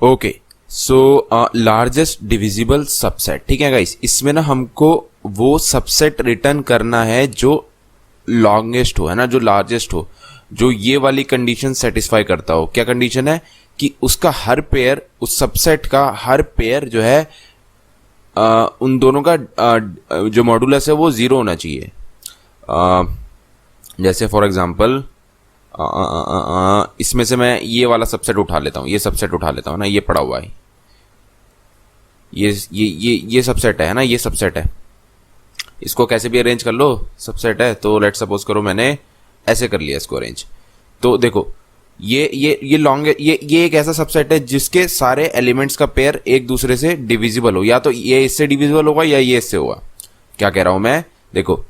Okay, so largest divisible subset, ठीक है guys. इसमें ना हमको वो सबसेट रिटर्न करना है जो लॉन्गेस्ट हो, है ना, जो लार्जेस्ट हो, जो ये वाली कंडीशन सेटिस्फाई करता हो। क्या कंडीशन है कि उसका हर पेयर, उस सबसेट का हर पेयर जो है उन दोनों का जो मॉडुलस है वो जीरो होना चाहिए। जैसे फॉर एग्जांपल इसमें से मैं ये वाला सबसेट उठा लेता हूँ, ये सबसेट उठा लेता हूँ ना, ये पड़ा हुआ है, ये सबसेट है ना, ये सबसेट है। इसको कैसे भी अरेंज कर लो, सबसेट है तो लेट सपोज करो मैंने ऐसे कर लिया इसको अरेंज। तो देखो ये लॉन्ग, ये एक ऐसा सबसेट है जिसके सारे एलिमेंट्स का पेयर एक दूसरे से डिविजिबल हो, या तो ये इससे डिविजिबल होगा या ये इससे होगा। क्या कह रहा हूं मैं, देखो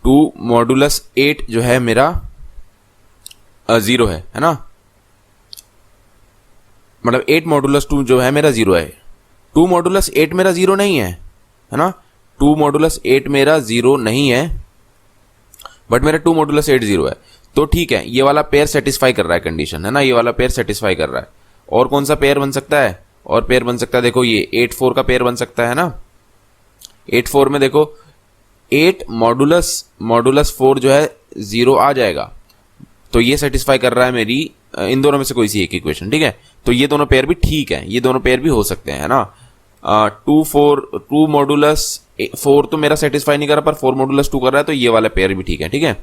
2 मॉडुलस 8 जो है मेरा 0 है ना, मतलब 8 मॉडुलस 2 जो है मेरा 0 है। 2 मॉडुलस 8 मेरा 0 नहीं है ना, 2 मॉडुलस 8 मेरा 0 नहीं है, बट मेरा 2 मॉडुलस 8 0 है। तो ठीक है, ये वाला पेयर सेटिस्फाई कर रहा है कंडीशन, है ना, ये वाला पेयर सेटिस्फाई कर रहा है। और कौन सा पेयर बन सकता है, और पेयर बन सकता है, देखो ये 8 4 का पेयर बन सकता है ना। 8 4 में देखो 8 मॉडुलस 4 जो है 0 आ जाएगा, तो ये सेटिस्फाई कर रहा है मेरी इन दोनों में से कोई सी एक इक्वेशन, ठीक है। तो ये दोनों पेयर भी ठीक है, ये दोनों पेयर भी हो सकते हैं, है ना। 2 मॉडुलस 4 तो मेरा सेटिस्फाई नहीं कर रहा, पर 4 मॉडुलस 2 कर रहा है, तो ये वाला पेयर भी ठीक है, ठीक है।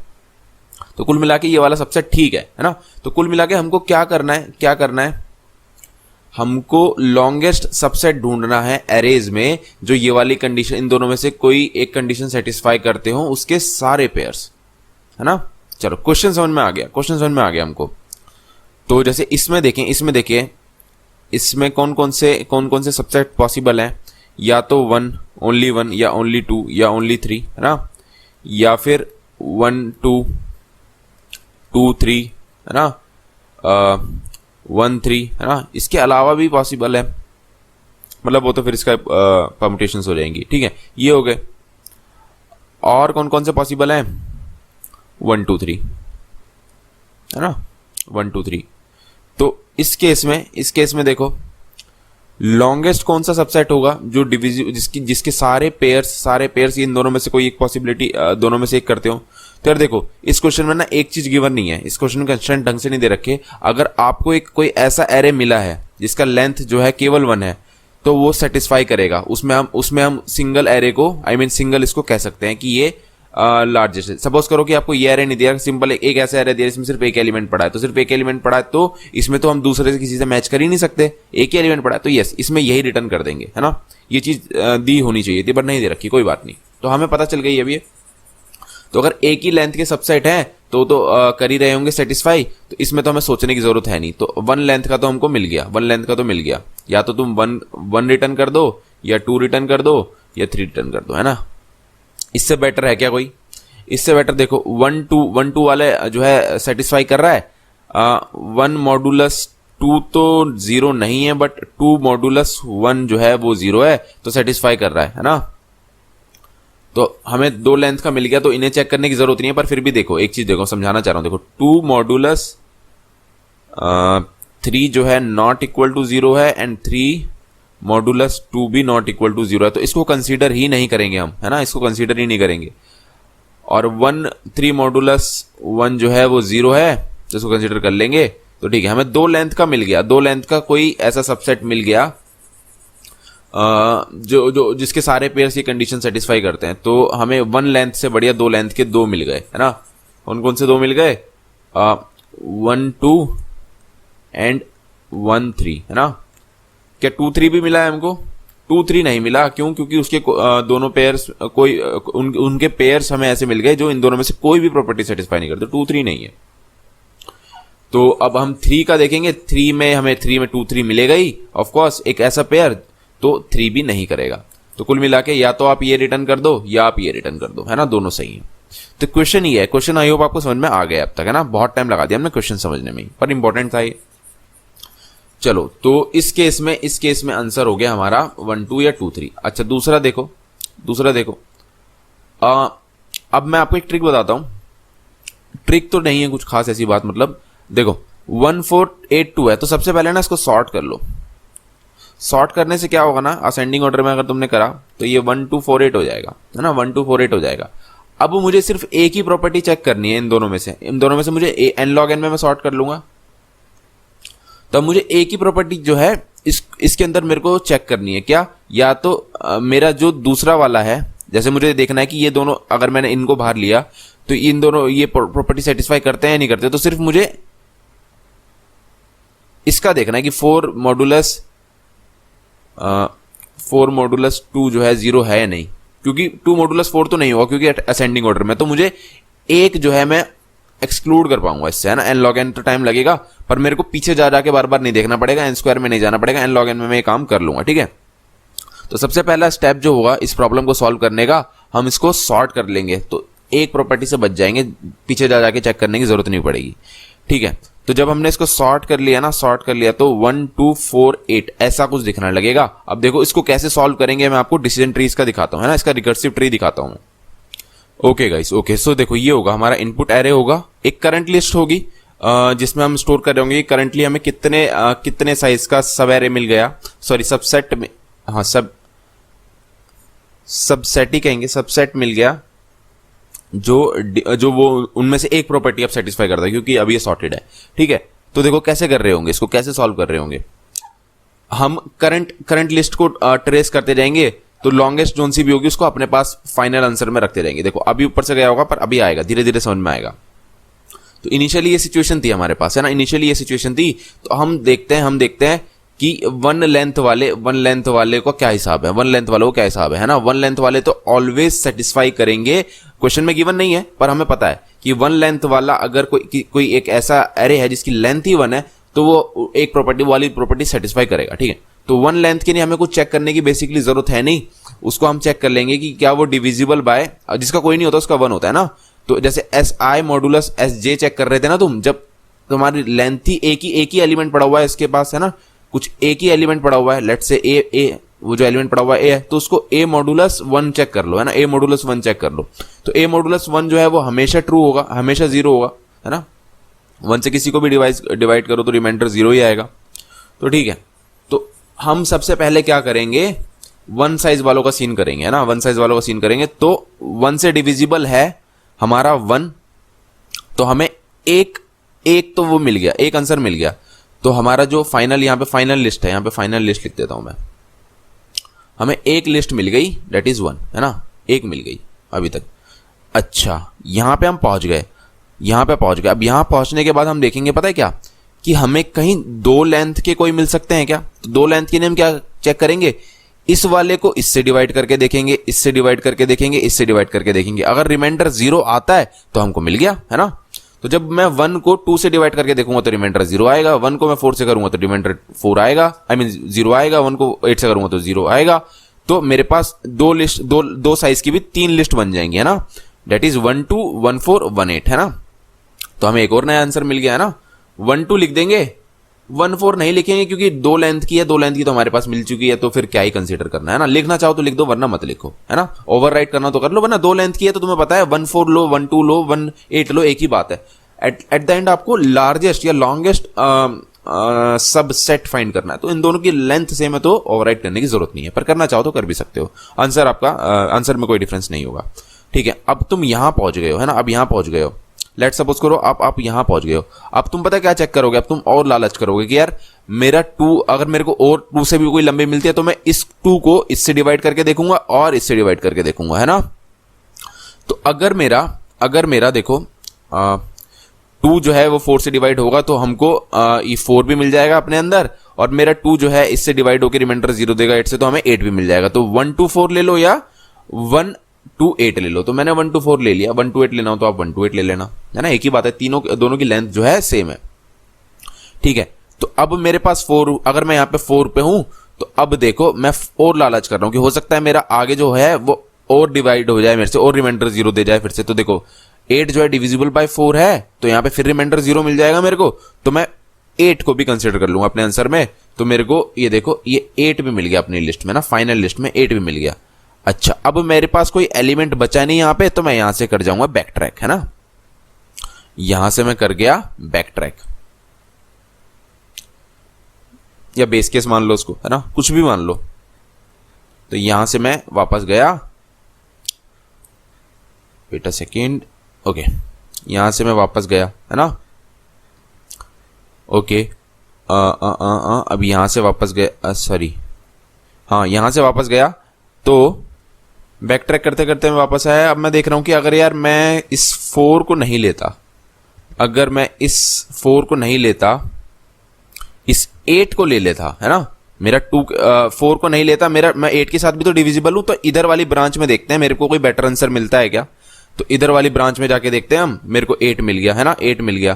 तो कुल मिला के ये वाला सबसेट ठीक है ना। तो कुल मिला के हमको क्या करना है, हमको लॉन्गेस्ट सबसेट ढूंढना है एरेज में जो ये वाली कंडीशन, इन दोनों में से कोई एक कंडीशन सेटिस्फाई करते हो, उसके सारे पेयर्स, है ना। चलो क्वेश्चन समझ में आ गया हमको। तो जैसे इसमें देखिए इसमें कौन कौन से सबसेट पॉसिबल हैं, या तो 1 ओनली 1, या ओनली 2, या ओनली 3, है ना, या फिर 1 2 2 3, है ना, 1 3, है ना। इसके अलावा भी पॉसिबल है, मतलब वो तो फिर इसका परम्यूटेशंस हो जाएंगी, ठीक है। ये हो गए। और कौन कौन से पॉसिबल हैं, 1 2 3, है ना, 1 2 3। तो इस केस में देखो लॉन्गेस्ट कौन सा सबसेट होगा जो जिसके सारे पेयर्स इन दोनों में से कोई एक पॉसिबिलिटी दोनों में से एक करते हो। तो यार देखो इस क्वेश्चन में ना एक चीज गिवन नहीं है, इस क्वेश्चन में कंस्ट्रेंट ढंग से नहीं दे रखे। अगर आपको एक कोई ऐसा एरे मिला है जिसका लेंथ जो है केवल 1 है, तो वो सेटिस्फाई करेगा। उसमें हम सिंगल एरे को, सिंगल इसको कह सकते हैं कि ये लार्जेस्ट है। सपोज करो कि आपको ये एरे नहीं दिया, सिंपल एक ऐसा एरे दिया जिसमें सिर्फ एक एलिमेंट पड़ा है, तो सिर्फ एक एलिमेंट पड़ा है, तो इसमें तो हम दूसरे से किसी से मैच कर ही नहीं सकते, एक ही एलिमेंट पड़ा है, तो यस इसमें यही रिटर्न कर देंगे, है ना। ये चीज दी होनी चाहिए थी, बट नहीं दे रखी, कोई बात नहीं। तो हमें पता चल गई अभी। तो अगर एक ही लेंथ के सबसेट हैं तो कर ही रहे होंगे सेटिस्फाई, तो इसमें तो हमें सोचने की जरूरत है नहीं। तो 1 लेंथ का तो हमको मिल गया, या तो तुम 1 रिटर्न कर दो, या 2 रिटर्न कर दो, या 3 रिटर्न कर दो, है ना। इससे बेटर है क्या कोई? इससे बेटर देखो 1 2 वाले जो है सेटिस्फाई कर रहा है। 1 मॉडुलस 2 तो 0 नहीं है, बट 2 मॉडुलस 1 जो है वो 0 है, तो सेटिस्फाई कर रहा है ना। तो हमें 2 लेंथ का मिल गया, तो इन्हें चेक करने की जरूरत नहीं है। पर फिर भी देखो एक चीज देखो, समझाना चाह रहा हूं। देखो 2 मॉडुलस 3 जो है नॉट इक्वल टू 0 है, एंड 3 मॉडुलस 2 भी नॉट इक्वल टू 0 है, तो इसको कंसीडर ही नहीं करेंगे हम, है ना, इसको कंसीडर ही नहीं करेंगे। और 3 मॉडुलस 1 जो है वो 0 है, तो इसको कंसीडर कर लेंगे। तो ठीक है, हमें 2 लेंथ का मिल गया, 2 लेंथ का कोई ऐसा सबसेट मिल गया जो जिसके सारे पेयर्स ये कंडीशन सेटिस्फाई करते हैं। तो हमें 1 लेंथ से बढ़िया 2 लेंथ के 2 मिल गए, है ना। कौन कौन से 2 मिल गए? 1 2 एंड 1 3, है ना। क्या 2 3 भी मिला है हमको? 2 3 नहीं मिला, क्यों? क्योंकि उसके दोनों पेयर्स उनके पेयर्स हमें ऐसे मिल गए जो इन दोनों में से कोई भी प्रॉपर्टी सेटिस्फाई नहीं करते। 2 3 नहीं है। तो अब हम 3 का देखेंगे। 3 में 2 3 मिलेगा ही, ऑफ कोर्स एक ऐसा पेयर, तो 3 भी नहीं करेगा। तो कुल मिला के या तो आप ये रिटर्न कर दो या आप ये रिटर्न कर दो, है ना, दोनों सही है। तो क्वेश्चन ये है, क्वेश्चन आई होप आपको समझ में आ गया अब तक, है ना। बहुत टाइम लगा दिया हमने क्वेश्चन समझने में, पर इंपॉर्टेंट था ये। चलो तो इस केस में आंसर हो गया हमारा 1 2 या 2 3। अच्छा दूसरा देखो अब मैं आपको एक ट्रिक बताता हूं। ट्रिक तो नहीं है कुछ खास ऐसी बात, मतलब देखो 1 4 8 2 है, तो सबसे पहले ना इसको सॉर्ट कर लो, सॉर्ट करने से क्या होगा ना, असेंडिंग ऑर्डर में अगर तुमने करा तो ये 1248 हो जाएगा, है ना, 1248 हो जाएगा। अब मुझे सिर्फ एक ही प्रॉपर्टी चेक करनी है इन दोनों में से मुझे n log n में मैं सॉर्ट कर लूंगा। तो अब मुझे एक ही प्रॉपर्टी जो है इसके अंदर मेरे को चेक करनी है क्या, या तो मेरा जो दूसरा वाला है, जैसे मुझे देखना है कि ये दोनों अगर मैंने इनको बाहर लिया तो इन दोनों ये प्रॉपर्टी सेटिस्फाई करते हैं या नहीं करते। तो सिर्फ मुझे इसका देखना है कि 4 मॉडुलस 2 जो है 0 है या नहीं, क्योंकि 2 मॉडुलस 4 तो नहीं होगा क्योंकि असेंडिंग ऑर्डर में। तो मुझे एक जो है मैं एक्सक्लूड कर पाऊंगा इससे, है ना। n log n तो टाइम लगेगा, पर मेरे को पीछे जा जाके बार बार नहीं देखना पड़ेगा, n स्क्वायर में नहीं जाना पड़ेगा, n log n में मैं ये काम कर लूंगा, ठीक है। तो सबसे पहला स्टेप जो होगा इस प्रॉब्लम को सॉल्व करने का, हम इसको सॉर्ट कर लेंगे, तो एक प्रॉपर्टी से बच जाएंगे, पीछे जा जाके चेक करने की जरूरत नहीं पड़ेगी, ठीक है। तो जब हमने इसको सॉर्ट कर लिया ना, सॉर्ट कर लिया तो 1 2 4 8 ऐसा कुछ दिखने लगेगा। अब देखो इसको कैसे सॉल्व करेंगे, मैं आपको डिसीजन ट्रीज का दिखाता हूं, है ना, इसका रिकर्सिव ट्री दिखाता हूं। ओके गाइस, ओके, सो देखो ये होगा हमारा इनपुट एरे होगा, एक करंट लिस्ट होगी जिसमें हम स्टोर कर रहे होंगे करंटली हमें कितने साइज का सब एरे मिल गया, सॉरी सबसेट में, हाँ सबसेट ही कहेंगे, सबसेट मिल गया जो वो उनमें से एक प्रॉपर्टी अब सेटिस्फाई करता है, क्योंकि अब ये सॉर्टेड है, ठीक है। तो देखो कैसे कर रहे होंगे, इसको कैसे सॉल्व कर रहे होंगे, हम करंट लिस्ट को ट्रेस करते जाएंगे, तो लॉन्गेस्ट जोन सी भी होगी उसको अपने पास फाइनल आंसर में रखते जाएंगे। देखो अभी ऊपर से गया होगा पर अभी आएगा, धीरे धीरे समझ में आएगा। तो इनिशियली ये सिचुएशन थी हमारे पास, है ना, इनिशियली ये सिचुएशन थी। तो हम देखते हैं कि वन लेंथ वाले को क्या हिसाब है, वन लेंथ वाले को क्या हिसाब है ना। वन लेंथ वाले तो ऑलवेज सेटिस्फाई करेंगे, क्वेश्चन में गिवन नहीं है पर हमें पता है कि वन लेंथ वाला अगर कोई एक ऐसा एरे है जिसकी लेंथ ही 1 है तो वो एक प्रॉपर्टी सेटिस्फाई करेगा, ठीक है। तो वन लेंथ के लिए हमें कुछ चेक करने की बेसिकली जरूरत है नहीं, उसको हम चेक कर लेंगे कि क्या वो डिविजिबल बाय, जिसका कोई नहीं होता उसका 1 होता है ना। तो जैसे SI मॉडुलस SJ चेक कर रहे थे ना तुम, जब तुम्हारी लेंथ ही एक ही एलिमेंट पड़ा हुआ है इसके पास, है ना, कुछ एक ही एलिमेंट पड़ा हुआ है, लेट से ए वो जो एलिमेंट पड़ा हुआ है ए है, तो उसको A मॉडुलस 1 चेक कर लो, है ना, A मॉडुलस 1 चेक कर लो। तो A मॉडुलस 1 जो है वो हमेशा ट्रू होगा, हमेशा 0 होगा, है ना। 1 से किसी को भी डिवाइड करो तो रिमाइंडर 0 ही आएगा। तो ठीक है, तो हम सबसे पहले क्या करेंगे, 1 साइज वालों का सीन करेंगे, है ना, 1 साइज वालों का सीन करेंगे। तो 1 से डिविजिबल है हमारा 1, तो हमें एक तो वो मिल गया, एक आंसर मिल गया। तो हमारा जो फाइनल यहाँ पे फाइनल लिस्ट है, यहाँ पे फाइनल लिस्ट लिख देता हूं मैं, हमें एक लिस्ट मिल गई, डेट इज 1, है ना, एक मिल गई अभी तक। अच्छा, यहां पे हम पहुंच गए, अब यहां पहुंचने के बाद हम देखेंगे पता है क्या, कि हमें कहीं 2 लेंथ के कोई मिल सकते हैं क्या। तो 2 लेंथ के लिए हम क्या चेक करेंगे, इस वाले को इससे डिवाइड करके देखेंगे, इससे डिवाइड करके देखेंगे, इससे डिवाइड करके देखेंगे। अगर रिमाइंडर 0 आता है तो हमको मिल गया, है ना। तो जब मैं 1 को 2 से डिवाइड करके देखूंगा तो रिमाइंडर 0 आएगा, 1 को मैं 4 से करूंगा तो रिमाइंडर 4 आएगा, 0 आएगा, 1 को 8 से करूंगा तो 0 आएगा। तो मेरे पास दो साइज की भी 3 लिस्ट बन जाएंगी, है ना, डेट इज 1 2 1 4 1 8, है ना। तो हमें एक और नया आंसर मिल गया, है ना। 1 2 लिख देंगे, 1 4 नहीं लिखेंगे क्योंकि 2 लेंथ की है, 2 लेंथ की तो हमारे पास मिल चुकी है, तो फिर क्या ही कंसीडर करना है ना। लिखना चाहो तो लिख दो वरना मत लिखो, है ना। ओवरराइट करना तो कर लो, वरना 2 लेंथ की है तो तुम्हें पता है 1 4 लो, 1 2 लो, 1 8 लो, एक ही बात है। एट द एंड आपको लार्जेस्ट या लॉन्गेस्ट सबसेट फाइंड करना है, तो इन दोनों की लेंथ सेम है तो ओवरराइट करने की जरूरत नहीं है, पर करना चाहो तो कर भी सकते हो। आंसर में कोई डिफरेंस नहीं होगा, ठीक है। अब तुम यहां पहुंच गए हो, है ना, अब यहां पहुंच गए हो, लेट सपोज करो आप यहां पहुंच गए हो। अब तुम पता क्या चेक करोगे, अब तुम और लालच करोगे कि यार मेरा 2, अगर मेरे को और 2 से भी कोई लंबी मिलती है तो मैं इस 2 को इससे डिवाइड करके देखूंगा और इससे डिवाइड करके देखूंगा, है ना। तो अगर मेरा देखो 2 जो है वो 4 से डिवाइड होगा तो हमको ये 4 भी मिल जाएगा अपने अंदर, और मेरा 2 जो है इससे डिवाइड होकर रिमाइंडर 0 देगा 8 से, तो हमें 8 भी मिल जाएगा। तो 1 2 4 ले लो या 1 2 8 ले लो। तो मैंने 1 2 4 ले लिया, 1 2 8 लेना हो तो आप 1 2 8 ले लेना, है ना, एक ही बात है, दोनों की लेंथ जो है सेम है, ठीक है। तो अब मेरे पास 4, अगर मैं यहाँ पे 4 पे हूं तो अब देखो मैं और लालच कर रहा हूं कि हो सकता है मेरा आगे जो है वो और डिवाइड हो जाए मेरे से, और रिमाइंडर 0 दे जाए फिर से। तो देखो 8 जो है डिविजिबल बाय 4 है, तो यहाँ पे फिर रिमाइंडर 0 मिल जाएगा मेरे को, तो मैं 8 को भी कंसीडर कर लूंगा अपने आंसर में। तो मेरे को ये देखो ये 8 भी मिल गया अपनी लिस्ट में ना, फाइनल लिस्ट में 8 भी मिल गया। अच्छा, अब मेरे पास कोई एलिमेंट बचा नहीं यहां पे, तो मैं यहां से कर जाऊंगा बैक ट्रैक, है ना, यहां से मैं कर गया बैक ट्रैक। या बेस केस मान लो उसको, है ना, कुछ भी मान लो। तो यहां से मैं वापस गया, वेट अ सेकेंड, ओके, यहां से मैं वापस गया, है ना, ओके, अब यहां से वापस गया, सॉरी, हाँ यहां से वापस गया, तो बैक ट्रैक करते करते मैं वापस आया। अब मैं देख रहा हूं कि अगर यार मैं इस 4 को नहीं लेता, अगर मैं इस 4 को नहीं लेता, इस 8 को ले लेता, है ना, मेरा 4 को नहीं लेता, मेरा, मैं 8 के साथ भी तो डिविजिबल हूं, तो इधर वाली ब्रांच में देखते हैं मेरे को कोई बेटर आंसर मिलता है क्या। तो इधर वाली ब्रांच में जाके देखते हैं हम, मेरे को 8 मिल गया, है ना, 8 मिल गया,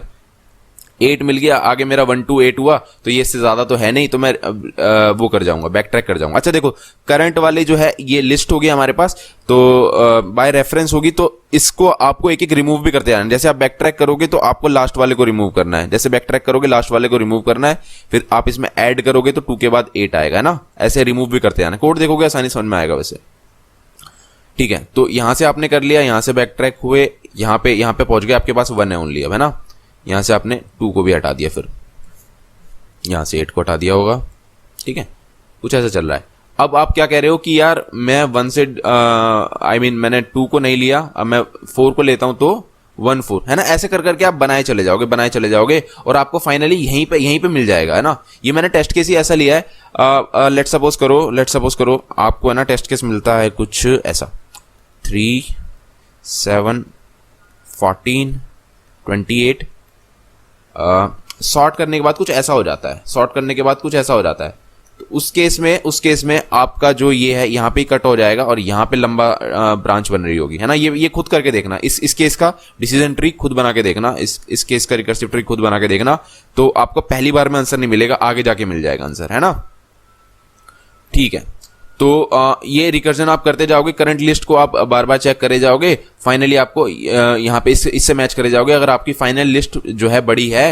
8 मिल गया, आगे मेरा 1 2 8 हुआ, तो ये इससे ज्यादा तो है नहीं, तो मैं वो कर जाऊंगा, बैक ट्रैक कर जाऊंगा। अच्छा देखो, करंट वाले जो है ये लिस्ट होगी हमारे पास, तो बाय रेफरेंस होगी, तो इसको आपको एक एक रिमूव भी करते जाना है। जैसे आप बैक ट्रैक करोगे तो आपको लास्ट वाले को रिमूव करना है, जैसे बैक ट्रैक करोगे लास्ट वाले को रिमूव करना है, फिर आप इसमें ऐड करोगे तो 2 के बाद 8 आएगा, है ना, ऐसे रिमूव भी करते जाना है। कोड देखोगे आसानी समझ में आएगा वैसे, ठीक है। तो यहां से आपने कर लिया, यहां से बैक ट्रैक हुए, यहां पे पहुंच गए, आपके पास 1 है ओनली अब, है ना, यहां से आपने 2 को भी हटा दिया, फिर यहां से 8 को हटा दिया होगा, ठीक है, कुछ ऐसा चल रहा है। अब आप क्या कह रहे हो कि यार मैं 1 से मैंने 2 को नहीं लिया, अब मैं 4 को लेता हूं तो 1 4, है ना, ऐसे कर करके आप बनाए चले जाओगे और आपको फाइनली यहीं पे मिल जाएगा, है ना। ये मैंने टेस्ट केस ही ऐसा लिया है, लेट सपोज करो आपको, है ना, टेस्ट केस मिलता है कुछ ऐसा 3 7 14 28, सॉर्ट करने के बाद कुछ ऐसा हो जाता है, तो उस केस में आपका जो ये है यहाँ पे कट हो जाएगा और यहाँ पे लंबा ब्रांच बन रही होगी, है ना। ये खुद करके देखना, इस केस का डिसीजन ट्री खुद बना के देखना, इस केस का रिकर्सिव ट्री खुद बना के देखना, तो आपको पहली बार में आंसर नहीं मिलेगा, आगे जाके मिल जाएगा आंसर, है ना, ठीक है। तो ये रिकर्जन आप करते जाओगे, करंट लिस्ट को आप बार बार चेक करे जाओगे, फाइनली आपको यहाँ पे इससे मैच करे जाओगे। अगर आपकी फाइनल लिस्ट जो है बड़ी है,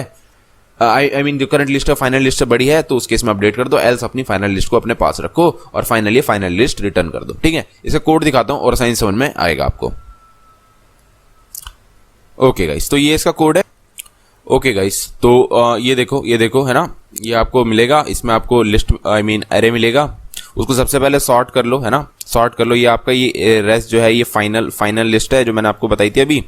जो करंट लिस्ट है फाइनल लिस्ट से बड़ी है, तो उस केस में अपडेट कर दो, एल्स अपनी फाइनल लिस्ट को अपने पास रखो और फाइनली फाइनल लिस्ट रिटर्न कर दो, ठीक है। इसे कोड दिखाता हूं और आसानी समझ में आएगा आपको। ओके गाइस, तो ये इसका कोड है। ओके गाइस, तो ये देखो, है ना, ये आपको मिलेगा, इसमें आपको लिस्ट एरे मिलेगा, उसको सबसे पहले सॉर्ट कर लो, है ना, सॉर्ट कर लो। ये आपका ये रेस्ट जो है ये फाइनल लिस्ट है जो मैंने आपको बताई थी अभी,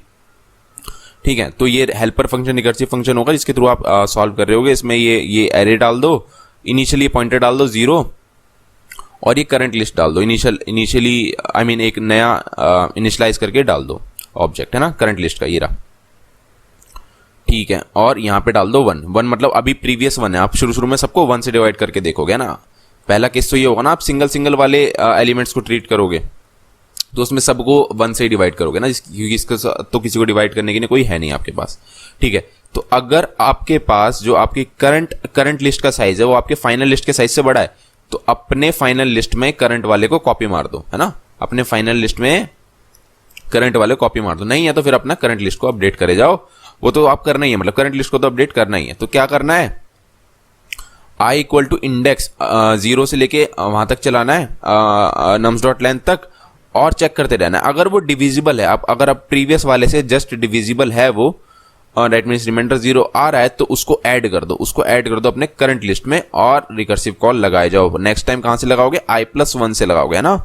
ठीक है। तो ये हेल्पर फंक्शन रिकर्सिव फंक्शन होगा जिसके थ्रू आप सॉल्व कर रहे होगे। इसमें ये एरे डाल दो, इनिशियली पॉइंटर डाल दो 0 और ये करंट लिस्ट डाल दो, इनिशियली एक नया इनिशियलाइज करके डाल दो ऑब्जेक्ट, है ना, करंट लिस्ट का ये रहा, ठीक है। और यहाँ पे डाल दो 1 मतलब अभी प्रीवियस 1 है, आप शुरू में सबको 1 से डिवाइड करके देखोगे ना। पहला केस तो ये होगा ना, आप सिंगल वाले एलिमेंट्स को ट्रीट करोगे तो उसमें सबको 1 से ही डिवाइड करोगे ना, क्योंकि इसको तो किसी को डिवाइड करने के लिए कोई है नहीं आपके पास, ठीक है। तो अगर आपके पास जो आपकी करंट लिस्ट का साइज है वो आपके फाइनल लिस्ट के साइज से बड़ा है, तो अपने फाइनल लिस्ट में करंट वाले को कॉपी मार दो, है ना, अपने फाइनल लिस्ट में करंट वाले को कॉपी मार दो। नहीं है तो फिर अपना करंट लिस्ट को अपडेट करे जाओ, वो तो आप करना ही है, मतलब करंट लिस्ट को तो अपडेट करना ही है। तो क्या करना है, i इक्वल टू इंडेक्स 0 से लेके वहां तक चलाना है, नम्स डॉट लेंथ तक, और चेक करते रहना है। अगर वो डिविजिबल है, अगर आप प्रीवियस वाले से जस्ट डिविजिबल है वो, दैट मींस रिमाइंडर 0 आ रहा है, तो उसको ऐड कर दो अपने करंट लिस्ट में और रिकर्सिव कॉल लगाए जाओ। नेक्स्ट टाइम कहां से लगाओगे, i+1 से लगाओगे, है ना।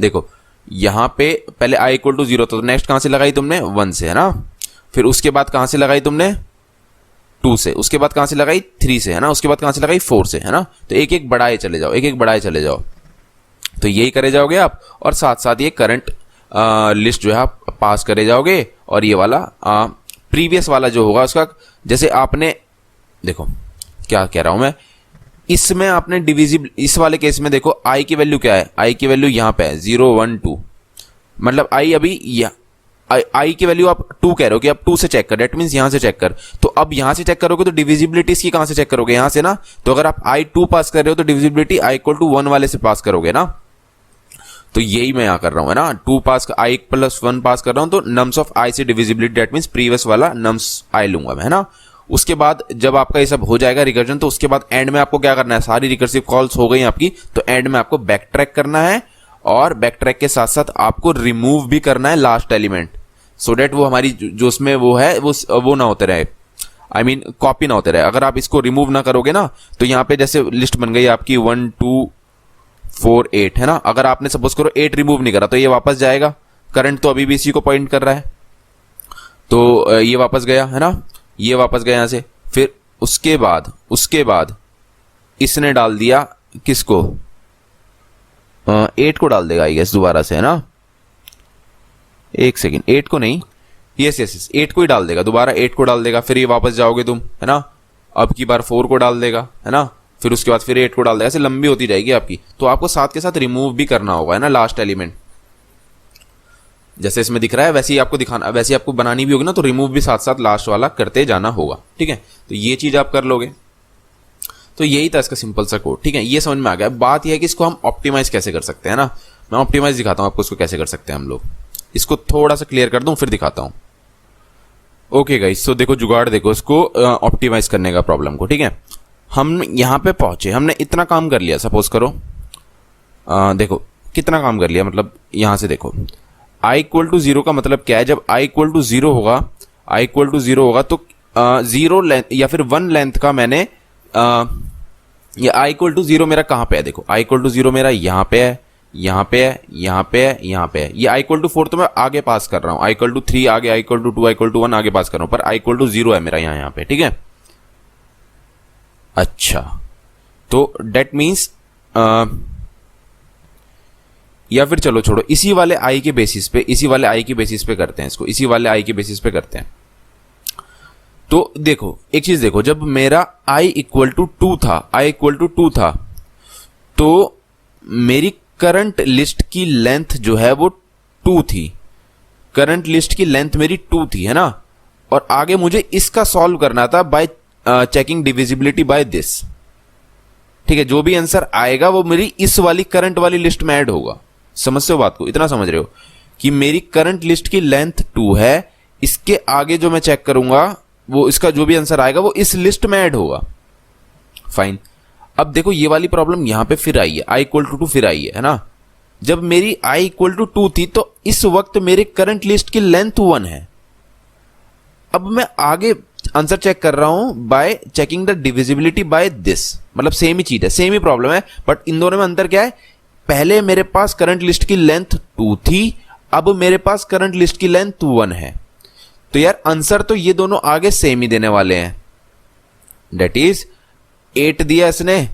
देखो यहां पे पहले i इक्वल टू 0 तो नेक्स्ट कहां से लगाई तुमने, 1 से, है ना। फिर उसके बाद कहां से लगाई तुमने, 2 से, उसके बाद कहां से लगाई 3 से, है ना, उसके बाद कहां से लगाई 4 से, है ना। तो एक एक बढ़ाए चले जाओ, तो यही करे जाओगे आप, और साथ साथ ये करंट लिस्ट जो है आप पास करे जाओगे, और ये वाला प्रीवियस वाला जो होगा उसका, जैसे आपने देखो क्या कह रहा हूं मैं, इसमें आपने डिविजिबल, इस वाले केस में देखो i की वैल्यू क्या है, i की वैल्यू यहां पे है 0 1 2, मतलब i अभी i की वैल्यू आप 2 कह रहे हो कि आप 2 से चेक कर, डेट मींस यहां से चेक कर। तो अब यहां से चेक करोगे तो डिविजिबिलिटी इसकी कहां से चेक करोगे, यहां से ना। तो अगर आप i 2 पास कर रहे हो तो डिविजिबिलिटी i इक्वल टू 1 वाले से पास करोगे ना। तो यही मैं यहां कर रहा हूं, है ना, 2 पास, i+1 पास कर रहा हूं, तो नम्स ऑफ i से डिविजिबिलिटी, डेट मींस प्रीवियस वाला नम्स i लूंगा मैं, है ना। उसके बाद जब आपका ये सब हो जाएगा रिकर्जन, तो उसके बाद एंड में आपको क्या करना है, सारी रिकर्सिव कॉल्स हो गई आपकी, तो एंड में आपको बैक ट्रैक करना है, और बैक ट्रैक के साथ साथ आपको रिमूव भी करना है लास्ट एलिमेंट, सो डेट वो हमारी जो उसमें वो है वो ना होते रहे, आई मीन कॉपी ना होते रहे। अगर आप इसको रिमूव ना करोगे ना तो यहाँ पे जैसे लिस्ट बन गई आपकी 1 2 4 8 है ना, अगर आपने सपोज करो 8 रिमूव नहीं करा तो ये वापस जाएगा, करंट तो अभी भी इसी को पॉइंट कर रहा है, तो ये वापस गया है ना, ये वापस गया यहां से। फिर उसके बाद इसने डाल दिया किसको, 8 को डाल देगा आई गेस दोबारा से, है ना, एक सेकेंड, 8 को नहीं, यस 8 को ही डाल देगा दोबारा, 8 को डाल देगा, फिर ये वापस जाओगे तुम, है ना, अब की बार 4 को डाल देगा, है ना, फिर उसके बाद फिर 8 को डाल देगा, ऐसे लंबी होती जाएगी आपकी। तो आपको साथ के साथ रिमूव भी करना होगा, है ना, लास्ट एलिमेंट जैसे इसमें दिख रहा है वैसे ही आपको दिखाना, वैसे ही आपको बनानी भी होगी ना, तो रिमूव भी साथ साथ लास्ट वाला करते जाना होगा, ठीक है। तो ये चीज आप कर लोगे। तो यही था इसका सिंपल सा कोड, ठीक है, ये समझ में आ गया। बात यह है कि इसको हम ऑप्टिमाइज कैसे कर सकते हैं ना, मैं ऑप्टिमाइज दिखाता हूं आपको इसको कैसे कर सकते हैं हम लोग। इसको थोड़ा सा क्लियर कर दूं फिर दिखाता हूं। ओके गाइस, तो देखो जुगाड़ देखो इसको ऑप्टिमाइज करने का प्रॉब्लम को, ठीक है। हम यहां पे पहुंचे, हमने इतना काम कर लिया, सपोज करो देखो कितना काम कर लिया, मतलब यहां से देखो i इक्वल टू 0 का मतलब क्या है, जब i इक्वल टू 0 होगा, i इक्वल टू 0 होगा तो 0 लेंथ या फिर 1 लेंथ का मैंने ये i इक्वल टू 0 मेरा कहां पे है, देखो i इक्वल टू 0 मेरा यहां पे है, यहां पे है, यहां पे है, यहां पे है। ये i इक्वल टू 4 तो मैं आगे पास कर रहा हूं, i इक्वल टू 3 आगे, i equal to 2, i equal to 1 आगे पास कर रहा हूं, पर i इक्वल टू 0 है मेरा यहां पे, ठीक है। अच्छा, तो डेट मीन्स या फिर चलो छोड़ो, इसी वाले i के बेसिस पे, इसी वाले i के बेसिस पे करते हैं इसको, इसी वाले i के बेसिस पे करते हैं। तो देखो एक चीज देखो, जब मेरा i इक्वल टू 2 था, i इक्वल टू 2 था, तो मेरी करंट लिस्ट की लेंथ जो है वो 2 थी, करंट लिस्ट की लेंथ मेरी 2 थी, है ना। और आगे मुझे इसका सॉल्व करना था bye checking divisibility by this, ठीक है। जो भी आंसर आएगा वो मेरी इस वाली करंट वाली लिस्ट में ऐड होगा। समझते हो बात को, इतना समझ रहे हो कि मेरी करंट लिस्ट की लेंथ 2 है, इसके आगे जो मैं चेक करूंगा वो इसका जो भी आंसर आएगा वो इस लिस्ट में ऐड होगा। फाइन, अब देखो ये वाली प्रॉब्लम यहां पे फिर आई है, i इक्वल टू 2 फिर आई है ना। जब मेरी i इक्वल टू 2 थी तो इस वक्त मेरे करंट लिस्ट की लेंथ 1 है। अब मैं आगे आंसर चेक कर रहा हूं bye checking the divisibility by this, मतलब सेम ही चीज है, सेम ही प्रॉब्लम है, बट इन दोनों में अंतर क्या है, पहले मेरे पास करंट लिस्ट की लेंथ 2 थी, अब मेरे पास करंट लिस्ट की लेंथ 1 है। तो यार आंसर तो ये दोनों आगे सेम ही देने वाले हैं, डेट इज 8 दिया इसने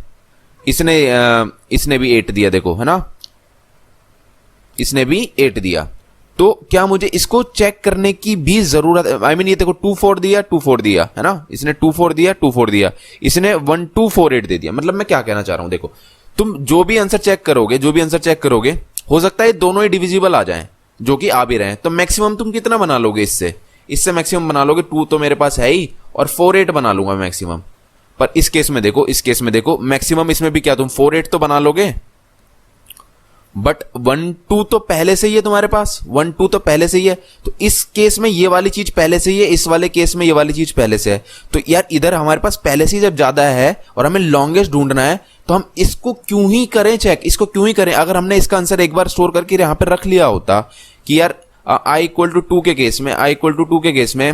भी 8 दिया, देखो है ना, इसने भी 8 दिया। तो क्या मुझे इसको चेक करने की भी जरूरत है, आई मीन ये देखो 2 4 दिया, 2 4 दिया, है ना, इसने 2 4 दिया, 2 4 दिया, इसने 1 2 4 8 दे दिया। मतलब मैं क्या कहना चाह रहा हूं, देखो तुम जो भी आंसर चेक करोगे, हो सकता है दोनों ही डिविजिबल आ जाएं, जो कि आ भी रहे हैं, तो मैक्सिमम तुम कितना बना लोगे, इससे मैक्सिमम बना लोगे 2 तो मेरे पास है ही, और 4 8 बना लूंगा मैक्सिमम। पर इस केस में देखो मैक्सिमम इसमें भी क्या तुम 4 8 तो बना लोगे, बट 1 2 तो पहले से ही है तुम्हारे पास, 1 2 तो पहले से ही है। तो इस केस में ये वाली चीज पहले से ही है, इस वाले केस में ये वाली चीज पहले से है। तो यार इधर हमारे पास पहले से ही जब ज्यादा है और हमें लॉन्गेस्ट ढूंढना है, तो हम इसको क्यों ही करें चेक, इसको क्यों ही करें। अगर हमने इसका आंसर एक बार स्टोर करके यहां पर रख लिया होता कि यार i इक्वल टू 2 के केस में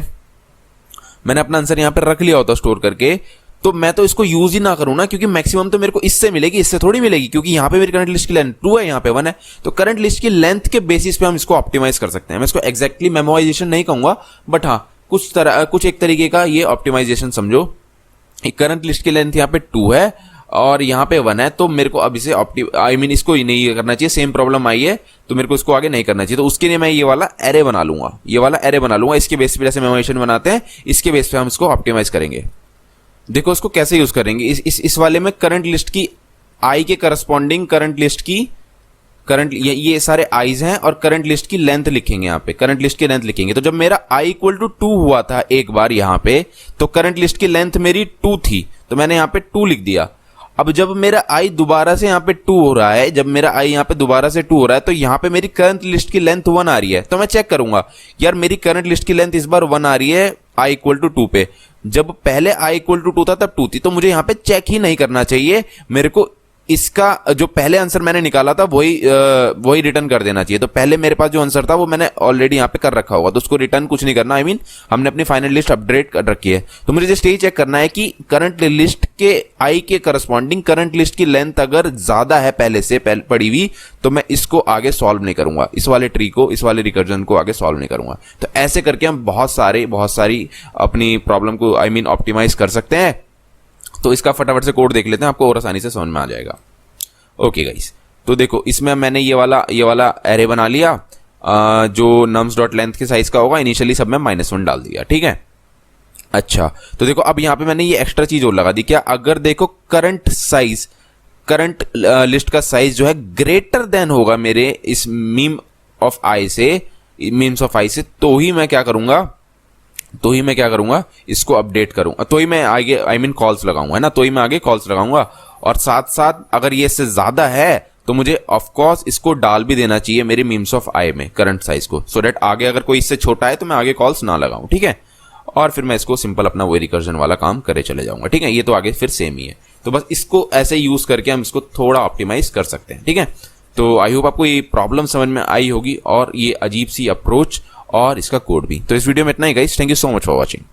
मैंने अपना आंसर यहां पर रख लिया होता स्टोर करके, तो मैं तो इसको यूज ही ना करूं ना, क्योंकि मैक्सिमम तो मेरे को इससे मिलेगी, इससे थोड़ी मिलेगी, क्योंकि यहां पे मेरी करंट लिस्ट की लेंथ 2 है, यहां पे 1 है। तो करंट लिस्ट की लेंथ के बेसिस पे हम इसको ऑप्टिमाइज कर सकते हैं। मैं इसको एग्जैक्टली मेमोराइजेशन नहीं कहूंगा, बट हाँ कुछ एक तरीके का ये ऑप्टिमाइजेशन समझो। करंट लिस्ट की लेंथ यहाँ पे 2 है और यहाँ पे 1 है, तो मेरे को अब इसे इसको ही नहीं करना चाहिए। सेम प्रॉब्लम आई है तो मेरे को इसको आगे नहीं करना चाहिए, तो उसके लिए मैं ये वाला एरे बना लूंगा, इसके बेस पे जैसे मेमोराइजेशन बनाते हैं, इसके बेस पे हम इसको ऑप्टिमाइज करेंगे। देखो इसको कैसे यूज करेंगे, इस वाले में करंट लिस्ट की आई के करस्पॉन्डिंग करंट लिस्ट की ये सारे आईज हैं और करंट लिस्ट की लेंथ लिखेंगे, यहाँ पे करंट लिस्ट की लेंथ लिखेंगे। तो जब मेरा आई इक्वल टू 2 हुआ था एक बार यहाँ पे, तो करंट लिस्ट की लेंथ मेरी 2 थी, तो मैंने यहाँ पे 2 लिख दिया। अब जब मेरा आई दोबारा से यहाँ पे 2 हो रहा है, तो यहाँ पे मेरी करंट लिस्ट की लेंथ 1 आ रही है, तो मैं चेक करूंगा यार मेरी करंट लिस्ट की लेंथ इस बार 1 आ रही है आई इक्वल टू 2 पे। जब पहले आई इक्वल टू 2 था तब 2 थी, तो मुझे यहाँ पे चेक ही नहीं करना चाहिए, मेरे को इसका जो पहले आंसर मैंने निकाला था वही रिटर्न कर देना चाहिए। तो पहले मेरे पास जो आंसर था वो मैंने ऑलरेडी यहाँ पे कर रखा होगा, तो उसको रिटर्न कुछ नहीं करना। हमने अपनी फाइनल लिस्ट अपडेट कर रखी है। तो मुझे जस्ट यही चेक करना है कि करंट लिस्ट के आई के करस्पॉन्डिंग करंट लिस्ट की लेंथ अगर ज्यादा है पहले से पड़ी हुई, तो मैं इसको आगे सॉल्व नहीं करूंगा, इस वाले ट्री को, इस वाले रिकर्जन को आगे सॉल्व नहीं करूंगा। तो ऐसे करके हम बहुत सारी अपनी प्रॉब्लम को ऑप्टिमाइज कर सकते हैं। तो इसका फटाफट से कोड देख लेते हैं, आपको और आसानी से समझ में आ जाएगा। ओके गाइस, तो देखो इसमें मैंने ये वाला एरे बना लिया, जो nums डॉट लेंथ के साइज का होगा। इनिशियली सब में -1 डाल दिया, ठीक है। अच्छा, तो देखो अब यहां पे मैंने ये एक्स्ट्रा चीज और लगा दी। क्या? अगर देखो करंट लिस्ट का साइज जो है ग्रेटर देन होगा मेरे इस मीम्स ऑफ आई से, तो ही मैं क्या करूंगा, इसको अपडेट करूंगा, तो ही मैं आगे कॉल्स लगाऊंगा, है ना, तो ही मैं आगे कॉल्स लगाऊंगा। और साथ साथ अगर ये इससे ज्यादा है तो मुझे ऑफ कोर्स इसको डाल भी देना चाहिए मेरे मीम्स ऑफ आई में करंट साइज को, सो दैट आगे अगर कोई इससे छोटा है तो मैं आगे कॉल्स ना लगाऊं, ठीक है। और फिर मैं इसको सिंपल अपना वही रिकर्जन वाला काम करे चले जाऊंगा, ठीक है। ये तो आगे फिर सेम ही है, तो बस इसको ऐसे यूज करके हम इसको थोड़ा ऑप्टिमाइज कर सकते हैं, ठीक है। तो आई होप आपको ये प्रॉब्लम समझ में आई होगी और ये अजीब सी अप्रोच और इसका कोड भी। तो इस वीडियो में इतना ही guys, thank you so much for watching.